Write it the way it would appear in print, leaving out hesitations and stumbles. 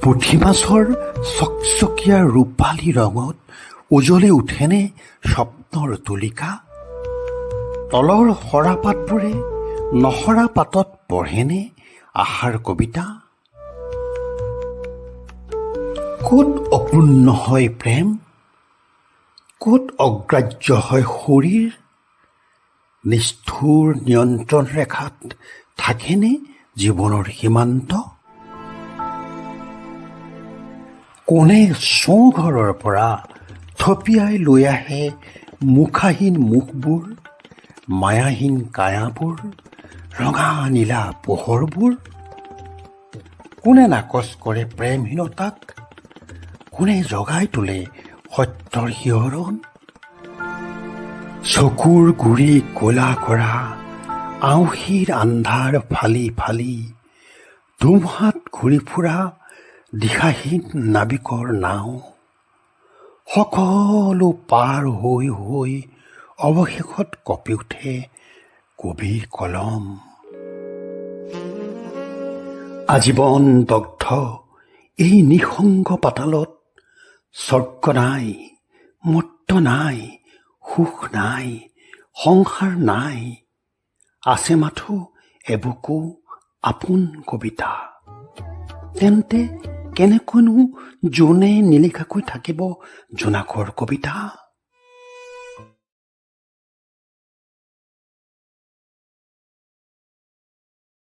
পুঠি মাছৰ চকচকীয়া ৰূপালী ৰঙত উজলি উঠেনে স্বপ্নৰ তুলিকা? তলৰ সৰা পাতবোৰে নহৰা পাতত পঢ়েনে আশাৰ কবিতা? ক'ত অপূৰ্ণ হয় প্ৰেম, ক'ত অগ্ৰাহ্য হয় শৰীৰ? নিষ্ঠুৰ নিয়ন্ত্ৰণ ৰেখাত থাকেনে জীৱনৰ সীমান্ত? কোনে চৌঘৰৰ পৰা থপিয়াই লৈ আহে মুখাহীন মুখবোৰ, মায়াহীন কায়াবোৰ, ৰঙা নীলা পোহৰবোৰ? কোনে নাকচ কৰে প্ৰেমহীনতাক, কোনে জগাই তোলে সত্যৰ শিহৰণ? চকুৰ গুৰি ক'লা কৰা আঁউসীৰ আন্ধাৰ ফালি ফালি, ধুমুহাত ঘূৰি ফুৰা দিশাহীন নাবিকৰ নাও, সকলো পাৰ হৈ হৈ অৱশেষত কঁপি উঠে কবিৰ কলম। আজীৱন দগ্ধ এই নিঃসংগ পাতালত, স্বৰ্গ নাই, মৰ্ত্য নাই, সুখ নাই, সংসাৰ নাই, আছে মাথো এবুকু আপোন কবিতা। তেন্তে কেনেকৈনো জোনে নিলিখাকৈ থাকিব জোনাকৰ কবিতা?